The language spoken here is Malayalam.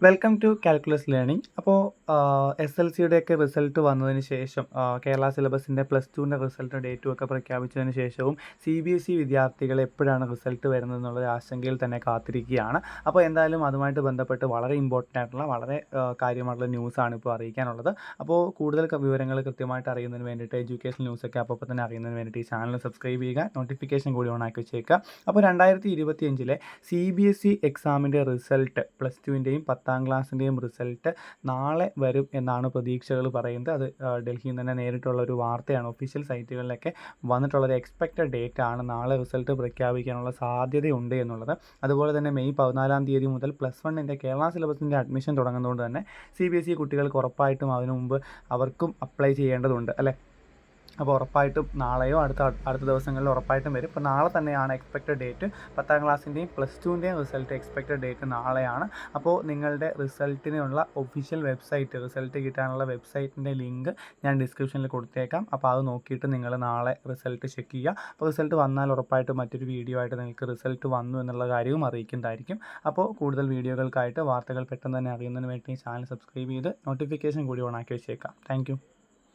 Welcome to calculus learning. അപ്പോൾ SLCയുടെയൊക്കെ റിസൾട്ട് വന്നതിന് ശേഷം കേരള സിലബസിൻ്റെ +2ൻ്റെ റിസൾട്ട് ഡേറ്റും ഒക്കെ പ്രഖ്യാപിച്ചതിന് ശേഷവും CBSE വിദ്യാർത്ഥികൾ എപ്പോഴാണ് റിസൾട്ട് വരുന്നത് എന്നുള്ള ആശങ്കയിൽ തന്നെ കാത്തിരിക്കുകയാണ്. അപ്പോൾ എന്തായാലും അതുമായിട്ട് ബന്ധപ്പെട്ട് വളരെ ഇമ്പോർട്ടൻ്റ് ആയിട്ടുള്ള വളരെ കാര്യമായിട്ടുള്ള ന്യൂസാണ് ഇപ്പോൾ അറിയിക്കാനുള്ളത്. അപ്പോൾ കൂടുതൽ വിവരങ്ങൾ കൃത്യമായിട്ട് അറിയുന്നതിന് വേണ്ടിയിട്ട് എഡ്യൂക്കേഷൻ ന്യൂസൊക്കെ അപ്പോൾ തന്നെ അറിയുന്നതിന് വേണ്ടിയിട്ട് ഈ ചാനൽ സബ്സ്ക്രൈബ് ചെയ്യുക, നോട്ടിഫിക്കേഷൻ കൂടി ഓൺ ആക്കി വെച്ചേക്കുക. അപ്പോൾ 2025 CBSE എക്സാമിൻ്റെ റിസൾട്ട് +2ൻ്റെയും 10ാം ക്ലാസ്സിൻ്റെയും റിസൾട്ട് നാളെ വരും എന്നാണ് പ്രതീക്ഷകൾ പറയുന്നത്. അത് ഡൽഹിയിൽ തന്നെ നേരിട്ടുള്ള ഒരു വാർത്തയാണ്. ഒഫീഷ്യൽ സൈറ്റുകളിലൊക്കെ വന്നിട്ടുള്ളൊരു എക്സ്പെക്റ്റഡ് ഡേറ്റ് ആണ് നാളെ റിസൾട്ട് പ്രഖ്യാപിക്കാനുള്ള സാധ്യതയുണ്ട് എന്നുള്ളത്. അതുപോലെ തന്നെ മെയ് 14-ാം തീയതി മുതൽ +1ൻ്റെ കേരള സിലബസിൻ്റെ അഡ്മിഷൻ തുടങ്ങുന്നതുകൊണ്ട് തന്നെ CBSE കുട്ടികൾക്ക് ഉറപ്പായിട്ടും അതിനു മുമ്പ് അവർക്കും അപ്ലൈ ചെയ്യേണ്ടതുണ്ട് അല്ലേ. അപ്പോൾ ഉറപ്പായിട്ടും നാളെയോ അടുത്ത ദിവസങ്ങളിൽ ഉറപ്പായിട്ടും വരും. ഇപ്പോൾ നാളെ തന്നെയാണ് എക്സ്പെക്റ്റഡ് ഡേറ്റ്. 10ാം ക്ലാസ്സിൻ്റെയും +2ൻ്റെയും റിസൾട്ട് എക്സ്പെക്റ്റഡ് ഡേറ്റ് നാളെയാണ്. അപ്പോൾ നിങ്ങളുടെ റിസൾട്ടിനുള്ള ഒഫീഷ്യൽ വെബ്സൈറ്റ്, റിസൾട്ട് കിട്ടാനുള്ള വെബ്സൈറ്റിൻ്റെ ലിങ്ക് ഞാൻ ഡിസ്ക്രിപ്ഷനിൽ കൊടുത്തേക്കാം. അപ്പോൾ അത് നോക്കിയിട്ട് നിങ്ങൾ നാളെ റിസൾട്ട് ചെക്ക് ചെയ്യുക. അപ്പോൾ റിസൾട്ട് വന്നാൽ ഉറപ്പായിട്ടും മറ്റൊരു വീഡിയോ ആയിട്ട് നിങ്ങൾക്ക് റിസൾട്ട് വന്നു എന്നുള്ള കാര്യവും അറിയിക്കുന്നതായിരിക്കും. അപ്പോൾ കൂടുതൽ വീഡിയോകൾക്കായിട്ട് വാർത്തകൾ പെട്ടെന്ന് തന്നെ അറിയുന്നതിന് വേണ്ടി ചാനൽ സബ്സ്ക്രൈബ് ചെയ്ത് നോട്ടിഫിക്കേഷൻ കൂടി ഓൺ ആക്കി വെച്ചേക്കാം. താങ്ക്